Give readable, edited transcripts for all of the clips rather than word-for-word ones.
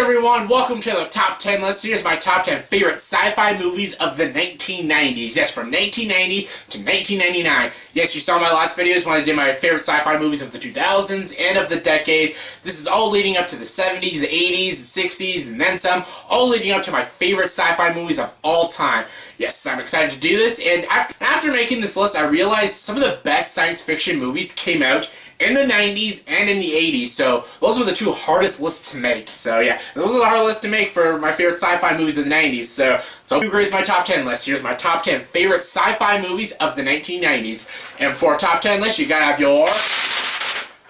everyone, welcome to the top 10 list. Here's my top 10 favorite sci-fi movies of the 1990s. Yes, from 1990 to 1999. Yes, you saw my last videos when I did my favorite sci-fi movies of the 2000s and of the decade. This is all leading up to the 70s, 80s, 60s, and then some. All leading up to my favorite sci-fi movies of all time. Yes, I'm excited to do this, and after making this list, I realized some of the best science fiction movies came out in the 90s and in the 80s, so those were the two hardest lists to make. So yeah, those are the hard lists to make for my favorite sci-fi movies of the 90s, so I hope you agree with my top 10 list. Here's my top 10 favorite sci-fi movies of the 1990s, and for a top 10 list, you gotta have your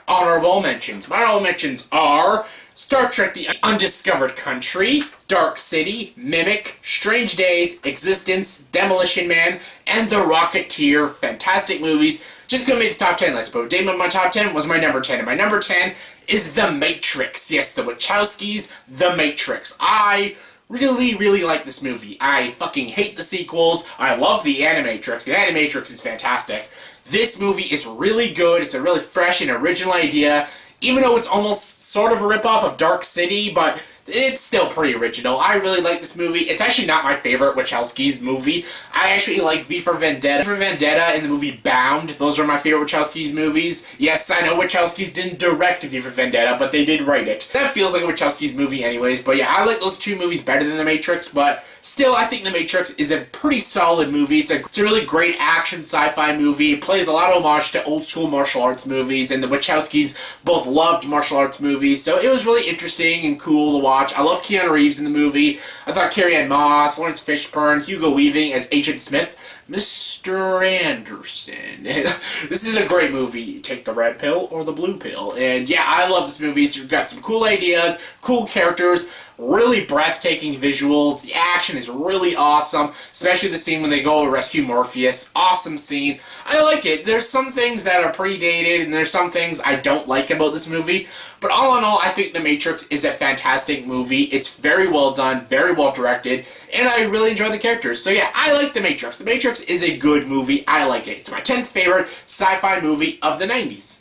honorable mentions. My honorable mentions are Star Trek: The Undiscovered Country, Dark City, Mimic, Strange Days, Existence, Demolition Man, and The Rocketeer. Fantastic movies. Just gonna make the top 10 list, but name of my top 10 was my number 10, and my number 10 is The Matrix. Yes, the Wachowskis' The Matrix. I really like this movie. I fucking hate the sequels. I love the Animatrix. The Animatrix is fantastic. This movie is really good. It's a really fresh and original idea, even though it's almost sort of a ripoff of Dark City, but it's still pretty original. I really like this movie. It's actually not my favorite Wachowskis movie. I actually like V for Vendetta. V for Vendetta and the movie Bound. Those are my favorite Wachowskis movies. Yes, I know Wachowskis didn't direct V for Vendetta, but they did write it. That feels like a Wachowskis movie anyways, but yeah, I like those two movies better than The Matrix, but still, I think The Matrix is a pretty solid movie. It's a really great action sci-fi movie. It plays a lot of homage to old school martial arts movies, and the Wachowskis both loved martial arts movies, so it was really interesting and cool to watch. I love Keanu Reeves in the movie. I thought Carrie-Anne Moss, Lawrence Fishburne, Hugo Weaving as Agent Smith, Mr. Anderson. This is a great movie. Take the red pill or the blue pill. And yeah, I love this movie. It's got some cool ideas, cool characters, really breathtaking visuals. The action is really awesome, especially the scene when they go rescue Morpheus. Awesome scene. I like it. There's some things that are pretty dated, and there's some things I don't like about this movie. But all in all, I think The Matrix is a fantastic movie. It's very well done, very well directed, and I really enjoy the characters. So yeah, I like The Matrix. The Matrix is a good movie. I like it. It's my 10th favorite sci-fi movie of the 90s.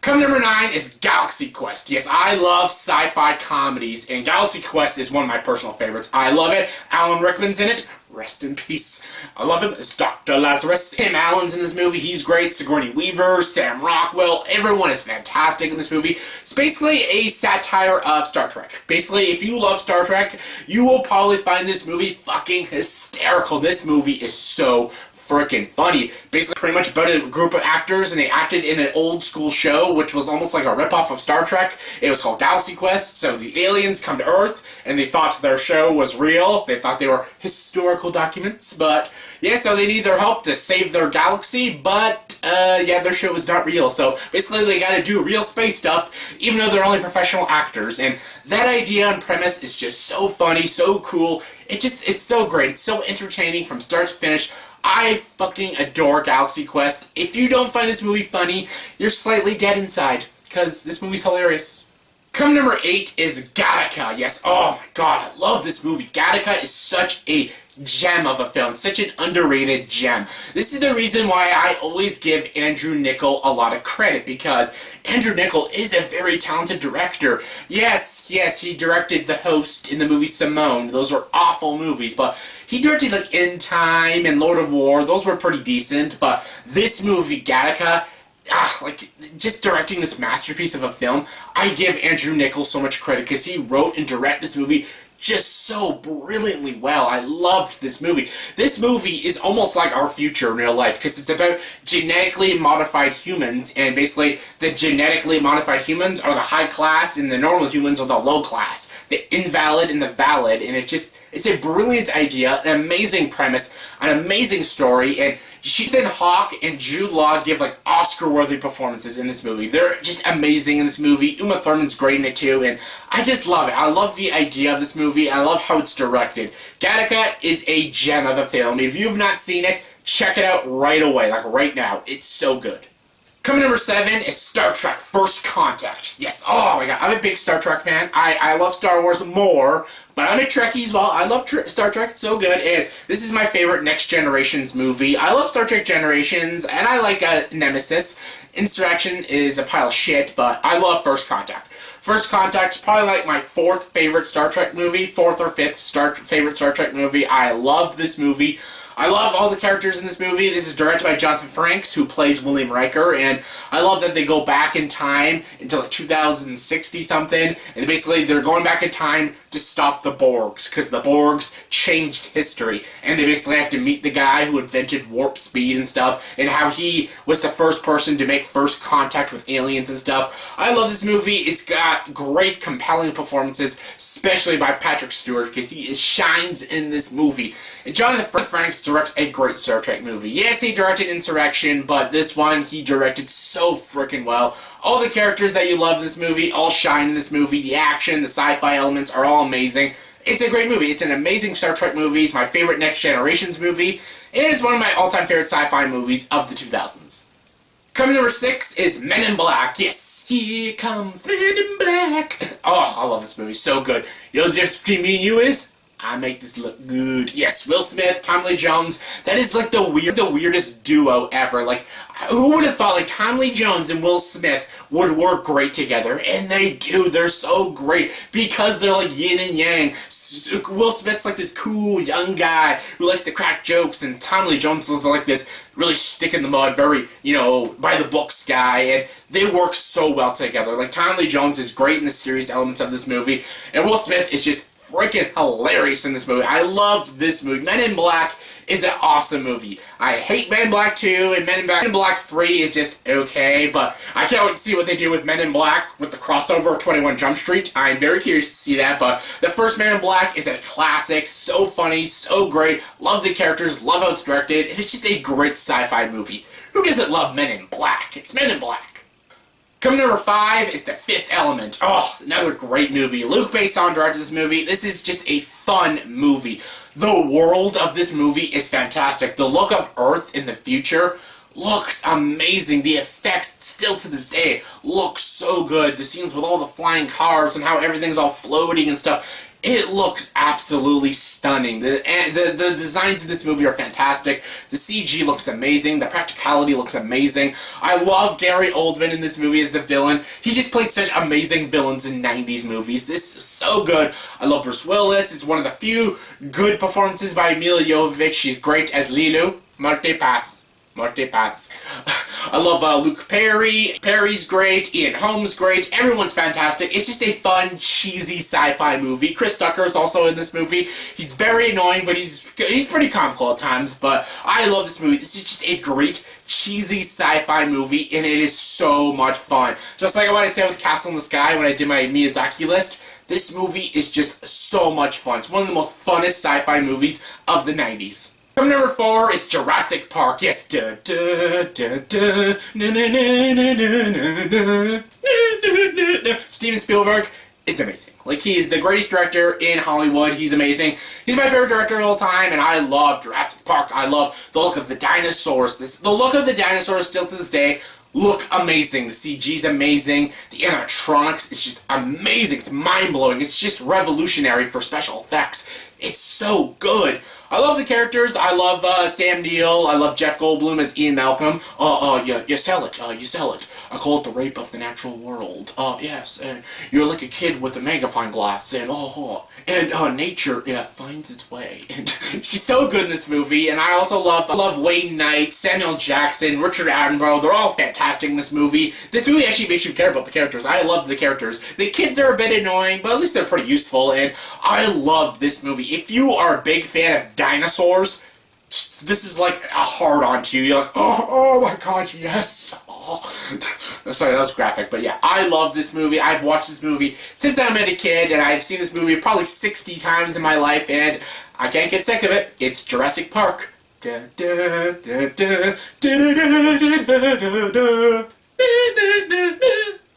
Coming number 9 is Galaxy Quest. Yes, I love sci-fi comedies, and Galaxy Quest is one of my personal favorites. I love it. Alan Rickman's in it. Rest in peace. I love him as Dr. Lazarus. Tim Allen's in this movie. He's great. Sigourney Weaver, Sam Rockwell. Everyone is fantastic in this movie. It's basically a satire of Star Trek. Basically, if you love Star Trek, you will probably find this movie fucking hysterical. This movie is so freaking funny. Basically, pretty much about a group of actors, and they acted in an old school show, which was almost like a ripoff of Star Trek. It was called Galaxy Quest. So the aliens come to Earth, and they thought their show was real. They thought they were historical documents, but yeah, so they need their help to save their galaxy, but yeah, their show is not real. So basically, they gotta do real space stuff, even though they're only professional actors. And that idea and premise is just so funny, so cool. It's so great. It's so entertaining from start to finish. I fucking adore Galaxy Quest. If you don't find this movie funny, you're slightly dead inside, because this movie's hilarious. Come number 8 is Gattaca. Yes, oh my god, I love this movie. Gattaca is such a gem of a film, such an underrated gem. This is the reason why I always give Andrew Niccol a lot of credit, because Andrew Niccol is a very talented director. Yes, he directed The Host in the movie Simone. Those are awful movies, but he directed like In Time and Lord of War. Those were pretty decent, but this movie, Gattaca, like, just directing this masterpiece of a film, I give Andrew Niccol so much credit, because he wrote and directed this movie just so brilliantly well. I loved this movie. This movie is almost like our future in real life, because it's about genetically modified humans, and basically the genetically modified humans are the high class, and the normal humans are the low class. The invalid and the valid, and it's a brilliant idea, an amazing premise, an amazing story, and Ethan Hawke and Jude Law give like Oscar-worthy performances in this movie. They're just amazing in this movie. Uma Thurman's great in it too, and I just love it. I love the idea of this movie. I love how it's directed. Gattaca is a gem of a film. If you've not seen it, check it out right away, like right now. It's so good. Coming number 7 is Star Trek First Contact. Yes, oh my god, I'm a big Star Trek fan. I love Star Wars more, but I'm a Trekkie as well. I love Star Trek, it's so good, and this is my favorite Next Generations movie. I love Star Trek Generations, and I like Nemesis. Insurrection is a pile of shit, but I love First Contact. First Contact is probably like my fourth favorite Star Trek movie, fourth or fifth favorite Star Trek movie. I love this movie. I love all the characters in this movie. This is directed by Jonathan Frakes, who plays William Riker, and I love that they go back in time until like 2060 something, and basically they're going back in time to stop the Borgs, because the Borgs changed history, and they basically have to meet the guy who invented warp speed and stuff, and how he was the first person to make first contact with aliens and stuff. I love this movie. It's got great, compelling performances, especially by Patrick Stewart, because he shines in this movie. And Jonathan Frakes directs a great Star Trek movie. Yes, he directed Insurrection, but this one he directed so freaking well. All the characters that you love in this movie all shine in this movie. The action, the sci-fi elements are all amazing. It's a great movie. It's an amazing Star Trek movie. It's my favorite Next Generations movie, and it's one of my all-time favorite sci-fi movies of the 2000s. Coming number 6 is Men in Black. Yes, here comes Men in Black. Oh, I love this movie. So good. You know the difference between me and you is? I make this look good. Yes, Will Smith, Tommy Lee Jones. That is like the weirdest duo ever. Like, who would have thought like Tommy Lee Jones and Will Smith would work great together? And they do. They're so great because they're like yin and yang. Will Smith's like this cool young guy who likes to crack jokes, and Tommy Lee Jones is like this really stick in the mud, very, you know, by the books guy, and they work so well together. Like, Tommy Lee Jones is great in the serious elements of this movie, and Will Smith is just freaking hilarious in this movie. I love this movie. Men in Black is an awesome movie. I hate Men in Black 2, and Men in Black 3 is just okay, but I can't wait to see what they do with Men in Black with the crossover of 21 Jump Street. I'm very curious to see that, but the first Men in Black is a classic, so funny, so great, love the characters, love how it's directed, and it's just a great sci-fi movie. Who doesn't love Men in Black? It's Men in Black. Coming number 5 is The Fifth Element. Oh, another great movie. Luc Besson directed this movie. This is just a fun movie. The world of this movie is fantastic. The look of Earth in the future looks amazing. The effects, still to this day, look so good. The scenes with all the flying cars and how everything's all floating and stuff. It looks absolutely stunning. The designs in this movie are fantastic. The CG looks amazing. The practicality looks amazing. I love Gary Oldman in this movie as the villain. He just played such amazing villains in 90s movies. This is so good. I love Bruce Willis. It's one of the few good performances by Mila Jovovich. She's great as Lilu. Marte Pass. I love Luke Perry. Perry's great. Ian Holm's great. Everyone's fantastic. It's just a fun, cheesy sci-fi movie. Chris Tucker's also in this movie. He's very annoying, but he's pretty comical at times. But I love this movie. This is just a great, cheesy sci-fi movie, and it is so much fun. Just like what I said with Castle in the Sky when I did my Miyazaki list, this movie is just so much fun. It's one of the most funnest sci-fi movies of the 90s. Number 4 is Jurassic Park. Yes, Steven Spielberg is amazing. Like, he is the greatest director in Hollywood. He's amazing. He's my favorite director of all time, and I love Jurassic Park. I love the look of the dinosaurs. The look of the dinosaurs still to this day look amazing. The CG's amazing. The animatronics is just amazing. It's mind-blowing. It's just revolutionary for special effects. It's so good. I love the characters. I love Sam Neill. I love Jeff Goldblum as Ian Malcolm. You sell it. You sell it. I call it the rape of the natural world. Yes, and you're like a kid with a magnifying glass, and nature, finds its way. And she's so good in this movie, and I also love Wayne Knight, Samuel Jackson, Richard Attenborough. They're all fantastic in this movie. This movie actually makes you care about the characters. I love the characters. The kids are a bit annoying, but at least they're pretty useful, and I love this movie. If you are a big fan of dinosaurs, this is like a hard-on to you. You're like, oh my god, yes. Oh. Sorry, that was graphic, but yeah, I love this movie. I've watched this movie since I'm a kid, and I've seen this movie probably 60 times in my life, and I can't get sick of it. It's Jurassic Park.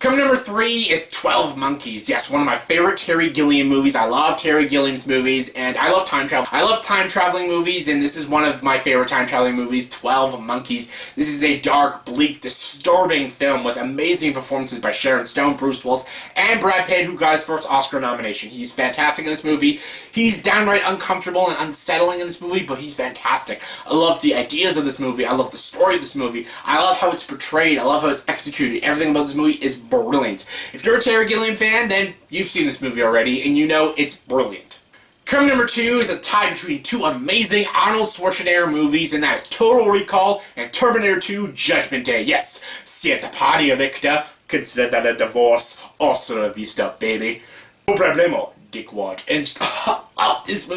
Coming number 3 is 12 Monkeys. Yes, one of my favorite Terry Gilliam movies. I love Terry Gilliam's movies, and I love time travel. I love time traveling movies, and this is one of my favorite time traveling movies, 12 Monkeys. This is a dark, bleak, disturbing film with amazing performances by Sharon Stone, Bruce Willis, and Brad Pitt, who got his first Oscar nomination. He's fantastic in this movie. He's downright uncomfortable and unsettling in this movie, but he's fantastic. I love the ideas of this movie. I love the story of this movie. I love how it's portrayed. I love how it's executed. Everything about this movie is brilliant. If you're a Terry Gilliam fan, then you've seen this movie already, and you know it's brilliant. Coming number 2 is a tie between two amazing Arnold Schwarzenegger movies, and that is Total Recall and Terminator 2 Judgment Day. Yes, siete party, Victor. Consider that a divorce. Hasta la vista, baby. No problemo, dickwad. And just,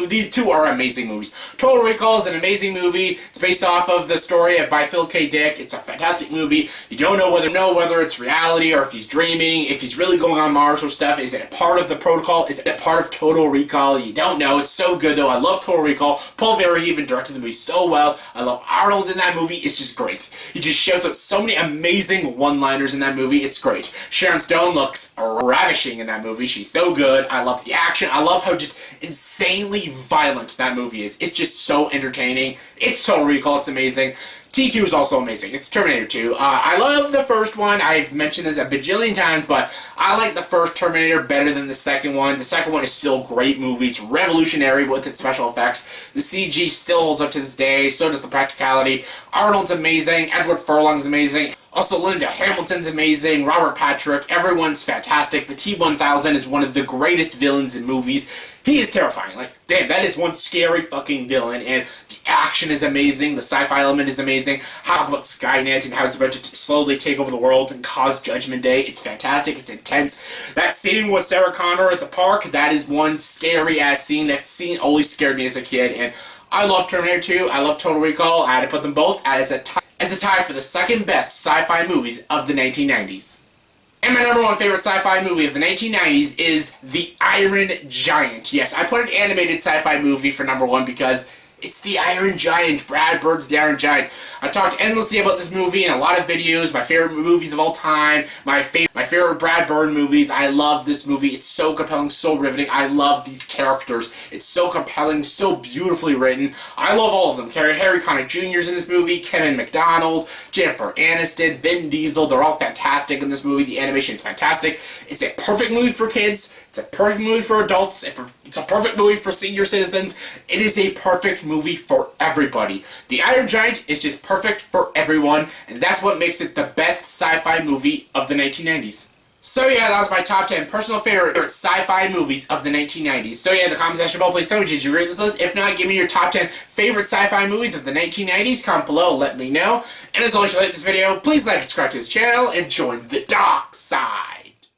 these two are amazing movies. Total Recall is an amazing movie. It's based off of the story by Phil K. Dick. It's a fantastic movie. You don't know whether it's reality or if he's dreaming, if he's really going on Mars or stuff. Is it a part of the protocol? Is it a part of Total Recall? You don't know. It's so good though. I love Total Recall. Paul Verhoeven directed the movie so well. I love Arnold in that movie. It's just great. He just shouts out so many amazing one-liners in that movie. It's great. Sharon Stone looks ravishing in that movie. She's so good. I love the action. I love how just insanely violent that movie is. It's just so entertaining. It's Total Recall. It's amazing. T2 is also amazing. It's Terminator 2. I love the first one. I've mentioned this a bajillion times, but I like the first Terminator better than the second one. The second one is still a great movie. It's revolutionary with its special effects. The CG still holds up to this day. So does the practicality. Arnold's amazing. Edward Furlong's amazing. Also, Linda Hamilton's amazing. Robert Patrick. Everyone's fantastic. The T-1000 is one of the greatest villains in movies. He is terrifying. Like, damn, that is one scary fucking villain. And the action is amazing. The sci-fi element is amazing. How about Skynet and how it's about to slowly take over the world and cause Judgment Day. It's fantastic. It's intense. That scene with Sarah Connor at the park, that is one scary-ass scene. That scene always scared me as a kid. And I love Terminator 2. I love Total Recall. I had to put them both as a tie for the second best sci-fi movies of the 1990s. And my number one favorite sci-fi movie of the 1990s is The Iron Giant. Yes, I put an animated sci-fi movie for number one because it's The Iron Giant. Brad Bird's The Iron Giant. I talked endlessly about this movie in a lot of videos, my favorite movies of all time, my favorite Brad Bird movies. I love this movie. It's so compelling, so riveting. I love these characters. It's so compelling, so beautifully written. I love all of them. Harry Connick Jr.'s in this movie, Kevin McDonald, Jennifer Aniston, Vin Diesel. They're all fantastic in this movie. The animation is fantastic. It's a perfect movie for kids. It's a perfect movie for adults. It's a perfect movie for senior citizens. It is a perfect movie for everybody. The Iron Giant is just perfect for everyone, and that's what makes it the best sci-fi movie of the 1990s. So yeah, that was my top 10 personal favorite sci-fi movies of the 1990s. So yeah, in the comment section below, please tell me, did you rate this list? If not, give me your top 10 favorite sci-fi movies of the 1990s. Comment below, let me know. And as always, if you like this video, please like and subscribe to this channel, and join the dark side.